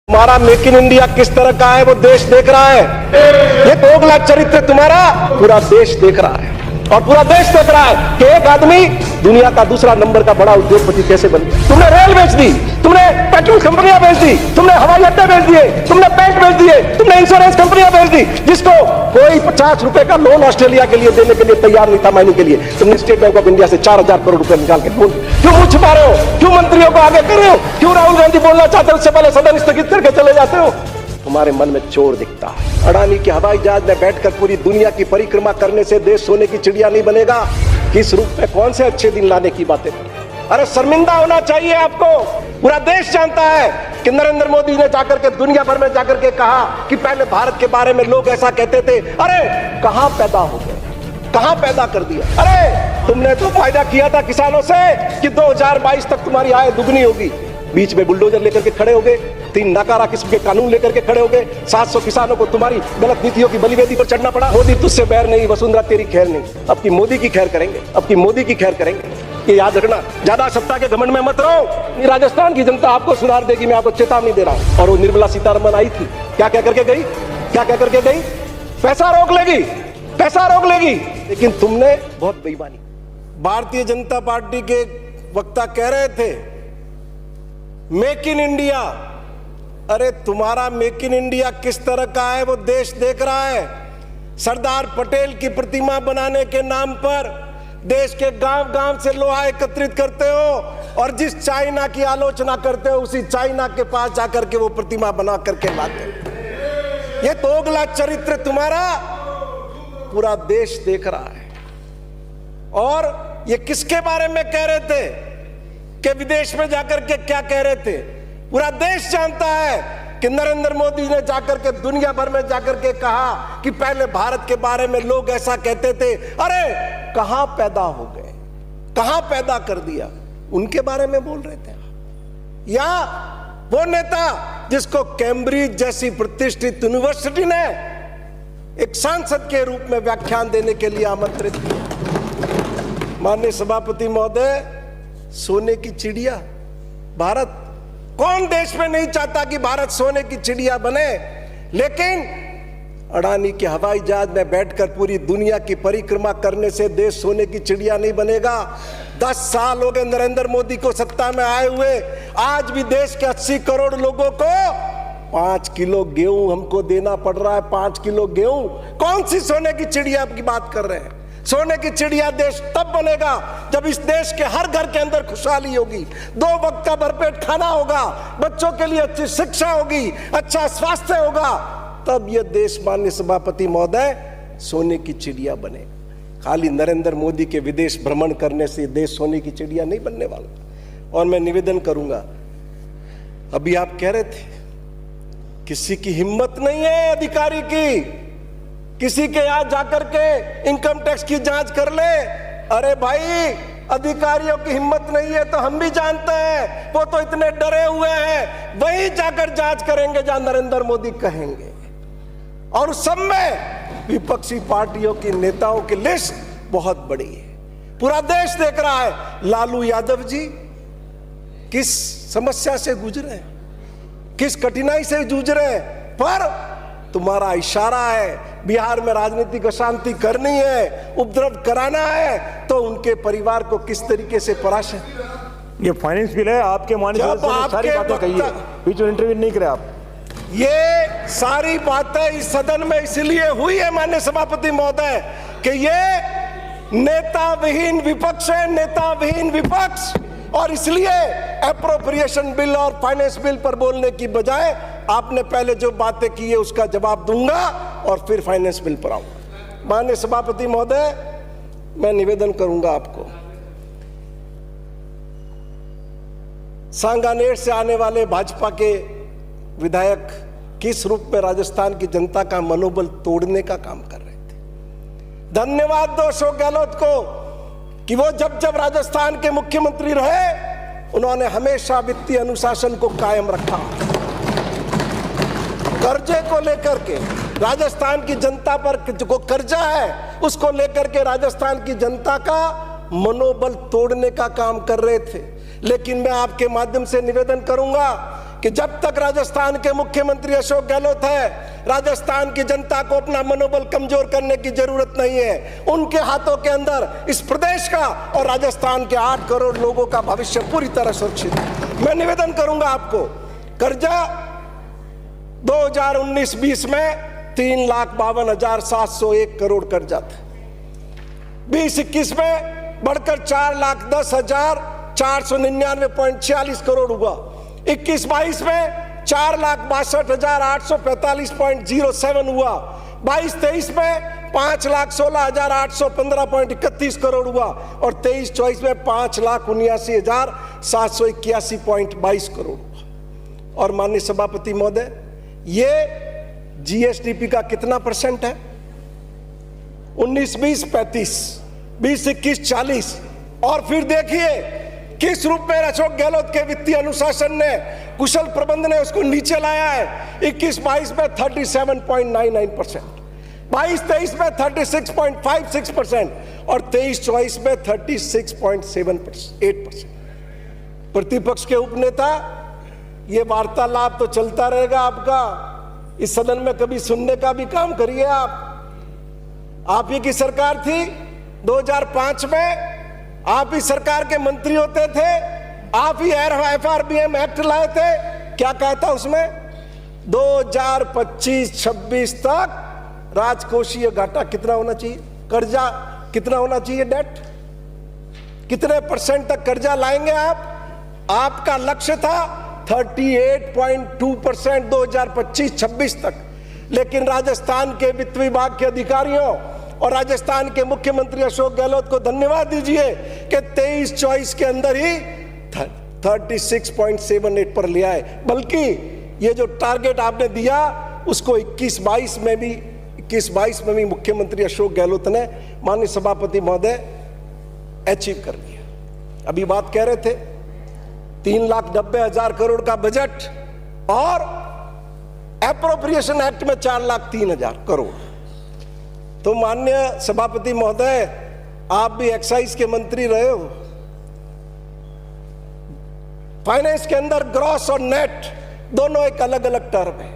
तुम्हारा make in India किस तरह का है वो देश देख रहा है। ये दोगला चरित्र तुम्हारा पूरा देश देख रहा है और पूरा देश देख रहा है कि एक आदमी दुनिया का दूसरा नंबर का बड़ा उद्योगपति कैसे बन गया। तुमने रेल बेच दी, तुमने पेट्रोल कंपनियां बेच दी, तुमने हवाई अड्डे बेच दिए, तुमने बैंक बेच दिए, तुमने इंश्योरेंस कंपनियां बेच दी। जिसको कोई 50 रुपए का लोन ऑस्ट्रेलिया के लिए देने के लिए तैयार नहीं था माइनिंग के लिए, तुमने स्टेट बैंक ऑफ इंडिया से 4000 करोड़ रुपए निकाल के लोन। क्यों मुंह छुपा रहे हो? क्यों मंत्रियों को आगे कर रहे हो? क्यों राहुल गांधी बोलना चाहते हो उससे पहले सदन स्थगित करके चले जाते हो? तुम्हारे मन में चोर दिखता है। अडानी के हवाई जहाज में बैठकर पूरी दुनिया की परिक्रमा करने से देश सोने की चिड़िया नहीं बनेगा। किस रूप में कौन से अच्छे दिन लाने की बातें? अरे शर्मिंदा होना चाहिए आपको। पूरा देश जानता है कि नरेंद्र मोदी ने जाकर के दुनिया भर में जाकर के कहा कि पहले भारत के बारे में लोग ऐसा कहते थे। अरे कहां पैदा हो गए, कहां पैदा कर दिया। अरे तुमने तो फायदा किया था किसानों से कि 2022 तक तुम्हारी आय दुगनी होगी। बीच में बुलडोजर लेकर के खड़े हो गए, 3 नाकारा किस्म के कानून लेकर के खड़े हो गए। 700 किसानों को तुम्हारी गलत नीतियों की बलिवेदी पर चढ़ना पड़ा। मोदी तुझसे बैर नहीं, वसुंधरा तेरी खैर नहीं। अब की मोदी की खैर करेंगे, अब की मोदी की खैर करेंगे। ये याद रखना, ज्यादा सत्ता के घमंड में मत रहो। राजस्थान की जनता आपको सुधार देगी, मैं आपको चेतावनी दे रहा हूं। और वो निर्मला सीतारमण आई थी, क्या क्या करके गई, क्या क्या करके गई? पैसा रोक लेगी, पैसा रोक लेगी। लेकिन तुमने बहुत बेईमानी। भारतीय जनता पार्टी के वक्ता कह रहे थे मेक इन इंडिया। अरे तुम्हारा मेक इन इंडिया किस तरह का है वो देश देख रहा है। सरदार पटेल की प्रतिमा बनाने के नाम पर देश के गांव गांव से लोहा एकत्रित करते हो और जिस चाइना की आलोचना करते हो उसी चाइना के पास जाकर के वो प्रतिमा बना करके लाते हो। ये दोगला चरित्र तुम्हारा पूरा देश देख रहा है। और ये किसके बारे में कह रहे थे कि विदेश में जाकर के क्या कह रहे थे? पूरा देश जानता है कि नरेंद्र मोदी ने जाकर के दुनिया भर में जाकर के कहा कि पहले भारत के बारे में लोग ऐसा कहते थे। अरे कहां पैदा हो गए, कहां पैदा कर दिया। उनके बारे में बोल रहे थे। या वो नेता जिसको कैम्ब्रिज जैसी प्रतिष्ठित यूनिवर्सिटी ने एक सांसद के रूप में व्याख्यान देने के लिए आमंत्रित किया। माननीय सभापति महोदय, सोने की चिड़िया भारत, कौन देश में नहीं चाहता कि भारत सोने की चिड़िया बने। लेकिन अडानी के हवाई जहाज में बैठकर पूरी दुनिया की परिक्रमा करने से देश सोने की चिड़िया नहीं बनेगा। 10 साल हो गए नरेंद्र मोदी को सत्ता में आए हुए। आज भी देश के 80 करोड़ लोगों को 5 किलो गेहूं हमको देना पड़ रहा है। 5 किलो गेहूं। कौन सी सोने की चिड़िया की बात कर रहे हैं? सोने की चिड़िया देश तब बनेगा जब इस देश के हर घर के अंदर खुशहाली होगी, 2 वक्त का भरपेट खाना होगा, बच्चों के लिए अच्छी शिक्षा होगी, अच्छा स्वास्थ्य होगा। तब यह देश माननीय सभापति महोदय सोने की चिड़िया बने। खाली नरेंद्र मोदी के विदेश भ्रमण करने से देश सोने की चिड़िया नहीं बनने वाला। और मैं निवेदन करूंगा, अभी आप कह रहे थे किसी की हिम्मत नहीं है अधिकारी की किसी के यहां जाकर के इनकम टैक्स की जांच कर ले। अरे भाई, अधिकारियों की हिम्मत नहीं है तो हम भी जानते हैं। वो तो इतने डरे हुए हैं, वहीं जाकर जांच करेंगे जहां नरेंद्र मोदी कहेंगे। और उस सब में विपक्षी पार्टियों के नेताओं की लिस्ट बहुत बड़ी है। पूरा देश देख रहा है लालू यादव जी किस समस्या से गुजरे हैं, किस कठिनाई से जूझ रहे हैं। पर तुम्हारा इशारा है बिहार में राजनीतिक अशांति करनी है, उपद्रव कराना है, तो उनके परिवार को किस तरीके से पराशर। ये फाइनेंस बिल है, आपके माननीय सारी बातें कही है, बीच में इंटरव्यू नहीं करे आप। ये सारी बातें इस सदन में इसलिए हुई है माननीय सभापति महोदय कि ये नेता विहीन विपक्ष है, नेता विहीन विपक्ष। और इसलिए एप्रोप्रिएशन बिल और फाइनेंस बिल पर बोलने की बजाय आपने पहले जो बातें की है उसका जवाब दूंगा और फिर फाइनेंस बिल पर आऊंगा। माननीय सभापति महोदय, मैं निवेदन करूंगा आपको, सांगानेर से आने वाले भाजपा के विधायक किस रूप में राजस्थान की जनता का मनोबल तोड़ने का काम कर रहे थे। धन्यवाद दो अशोक गहलोत को कि वो जब जब राजस्थान के मुख्यमंत्री रहे उन्होंने हमेशा वित्तीय अनुशासन को कायम रखा। कर्जे को लेकर के राजस्थान की जनता पर जो कर्जा है उसको लेकर के राजस्थान की जनता का मनोबल तोड़ने का काम कर रहे थे। लेकिन मैं आपके माध्यम से निवेदन करूंगा कि जब तक राजस्थान के मुख्यमंत्री अशोक गहलोत है, राजस्थान की जनता को अपना मनोबल कमजोर करने की जरूरत नहीं है। उनके हाथों के अंदर इस प्रदेश का और राजस्थान के 8 करोड़ लोगों का भविष्य पूरी तरह सुरक्षित है। मैं निवेदन करूंगा आपको, कर्जा 2019-20 में 3,52,701 करोड़ कर्जा था। 2021 में बढ़कर 4,10,499.46 करोड़ हुआ। 21-22 में 4,62,845.07 हुआ। 22-23 में 5,16,815.31 करोड़ हुआ और 23-24 में 5,79,781.22 करोड़ हुआ। और माननीय सभापति महोदय, ये जीएसडीपी का कितना परसेंट है? 19-20 35, 20-21 40। और फिर देखिए किस रूप में अशोक गहलोत के वित्तीय अनुशासन ने, कुशल प्रबंधन ने उसको नीचे लाया है। 21-22 में 37.99%, 22-23 में 36.56% और 23-24 में 36.78%। प्रतिपक्ष के उपनेता, ये वार्तालाप तो चलता रहेगा आपका, इस सदन में कभी सुनने का भी काम करिए। आप ही की सरकार थी 2005 में, आप ही सरकार के मंत्री होते थे, आप ही FRBM एक्ट लाए थे। क्या कहता उसमें? 2025-26 तक राजकोषीय घाटा कितना होना चाहिए, कर्जा कितना होना चाहिए, डेट कितने % तक कर्जा लाएंगे आप? आपका लक्ष्य था 38.2% 2025-26 तक। लेकिन राजस्थान के वित्त विभाग के अधिकारियों और राजस्थान के मुख्यमंत्री अशोक गहलोत को धन्यवाद दीजिए कि 23-24 के अंदर ही 36.78 पर ले आए। बल्कि ये जो टारगेट आपने दिया उसको 21-22 में भी मुख्यमंत्री अशोक गहलोत ने, माननीय सभापति महोदय, अचीव कर लिया। अभी बात कह रहे थे 3,90,000 करोड़ का बजट और एप्रोप्रिएशन एक्ट में 4,03,000 करोड़। तो माननीय सभापति महोदय, आप भी एक्साइज के मंत्री रहे हो। फाइनेंस के अंदर ग्रॉस और नेट दोनों एक अलग अलग टर्म है।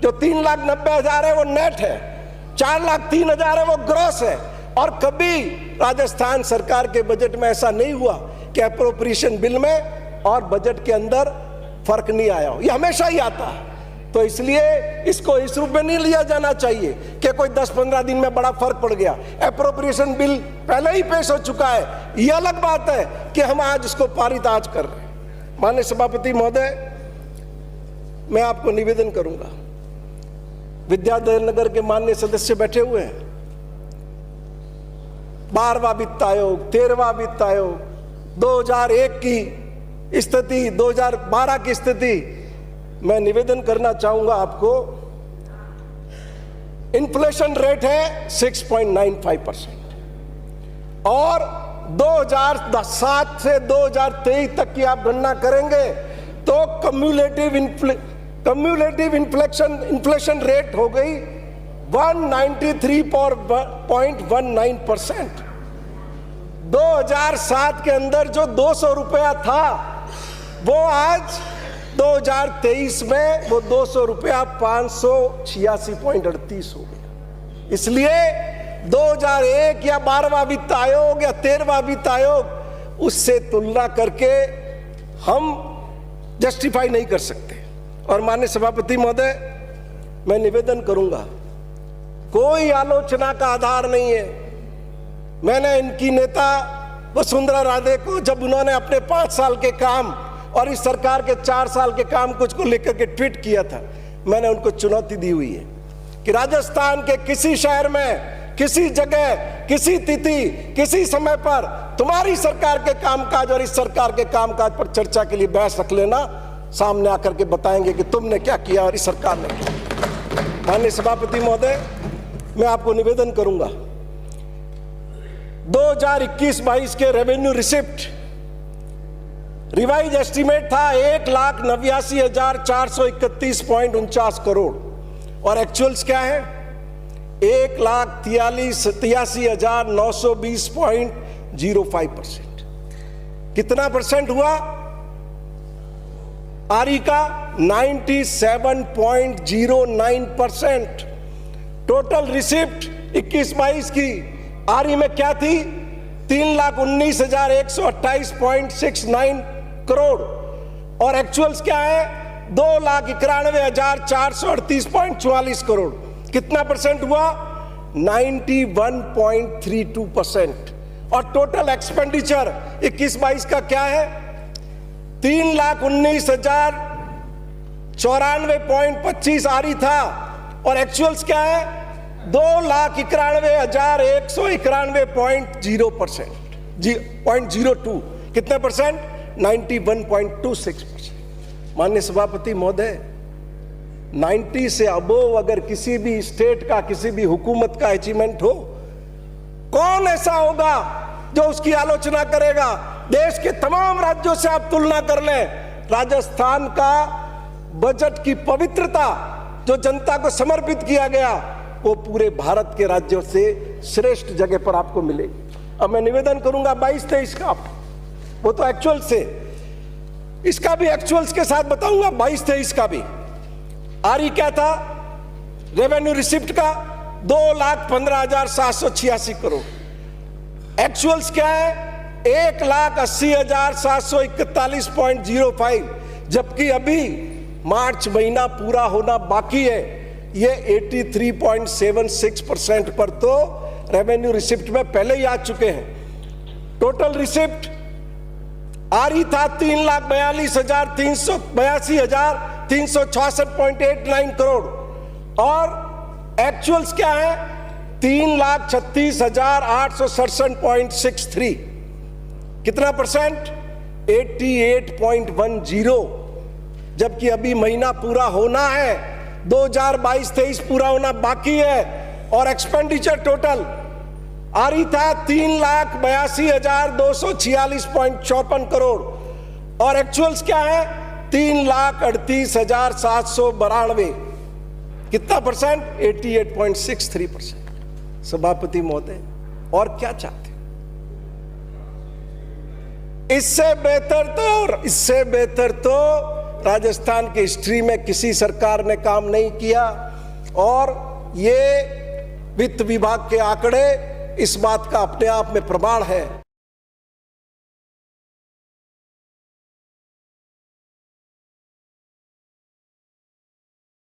जो 3,90,000 है वो नेट है, 4,03,000 है वो ग्रॉस है। और कभी राजस्थान सरकार के बजट में ऐसा नहीं हुआ कि एप्रोप्रिएशन बिल में और बजट के अंदर फर्क नहीं आया हो, ये हमेशा ही आता है। तो इसलिए इसको इस रूप में नहीं लिया जाना चाहिए कि कोई 10-15 दिन में बड़ा फर्क पड़ गया। एप्रोप्रिएशन बिल पहले ही पेश हो चुका है, ये अलग बात है कि हम आज इसको पारित आज कर रहे हैं। माननीय सभापति महोदय, मैं आपको निवेदन करूंगा, विद्याधर नगर के माननीय सदस्य बैठे हुए हैं, 12वां वित्त आयोग, 13वां वित्त आयोग, 2001 की स्थिति, 2012 की स्थिति, मैं निवेदन करना चाहूंगा आपको। इन्फ्लेशन रेट है 6.95% और 2007 से 2023 तक की आप गणना करेंगे तो कम्युलेटिव इन्फ्लेशन रेट हो गई 193.19%। 2007 के अंदर जो 200 रुपया था वो आज 2023 में वो 200 रुपया 586.38 हो गया। इसलिए 2001 या 12वां वित्त आयोग या 13वां वित्त आयोग, उससे तुलना करके हम जस्टिफाई नहीं कर सकते। और माननीय सभापति महोदय, मैं निवेदन करूंगा, कोई आलोचना का आधार नहीं है। मैंने इनकी नेता वसुंधरा राजे को, जब उन्होंने अपने 5 साल के काम और इस सरकार के 4 साल के काम कुछ को लेकर के ट्वीट किया था, मैंने उनको चुनौती दी हुई है कि राजस्थान के किसी शहर में, किसी जगह, किसी तिथि, किसी समय पर तुम्हारी सरकार के कामकाज और इस सरकार के कामकाज पर चर्चा के लिए बहस रख लेना, सामने आकर के बताएंगे कि तुमने क्या किया और इस सरकार ने क्या। माननीय सभापति महोदय, मैं आपको निवेदन करूंगा, 2021-22 के रेवेन्यू रिसिप्ट रिवाइज एस्टीमेट था 1,89,431.49 करोड़ और एक्चुअल्स क्या है 1,83,920.05%। कितना परसेंट हुआ? आरई का 97.09%। टोटल रिसिप्ट 21-22 की आरई में क्या थी? 3,19,128.69 करोड़ और एक्चुअल्स क्या है? 2,91,438.44 करोड़। कितना परसेंट हुआ? 91.32%। और टोटल एक्सपेंडिचर 21-22 का क्या है? 3,19,094.25 आरई था और एक्चुअल्स क्या है? 2,91,191.0%, 0.02। कितने परसेंट? 91.26%। माननीय सभापति महोदय, 90 से अबोव अगर किसी भी स्टेट का, किसी भी हुकूमत का अचीवमेंट हो, कौन ऐसा होगा जो उसकी आलोचना करेगा? देश के तमाम राज्यों से आप तुलना कर लें, राजस्थान का बजट की पवित्रता जो जनता को समर्पित किया गया, वो पूरे भारत के राज्यों से श्रेष्ठ जगह पर आपको मिलेगी। अब मैं निवेदन करूंगा 22-23 का, वो तो एक्चुअल से, इसका भी एक्चुअल्स के साथ बताऊंगा, 22-23 का भी। आरई क्या था? रेवेन्यू रिसिप्ट का 2,15,786 करोड़। एक्चुअल्स क्या है? 1,80,741.05, जबकि अभी मार्च महीना पूरा होना बाकी है। ये 83.76% पर तो रेवेन्यू रिसिप्ट में पहले ही आ चुके हैं। टोटल रिसिप्ट आरई था 3,82,366.89 करोड़ और एक्चुअल्स क्या है? 3,36,867.63। कितना परसेंट? 88.10। जबकि अभी महीना पूरा होना है, 2022-23 पूरा होना बाकी है। और एक्सपेंडिचर टोटल आरई था 3,82,246.54 करोड़ और एक्चुअल्स क्या है? 3,38,792। कितना परसेंट? 88.63%। सभापति महोदय, और क्या चाहते? इससे बेहतर तो राजस्थान की हिस्ट्री में किसी सरकार ने काम नहीं किया। और ये वित्त विभाग के आंकड़े इस बात का अपने आप में प्रमाण है।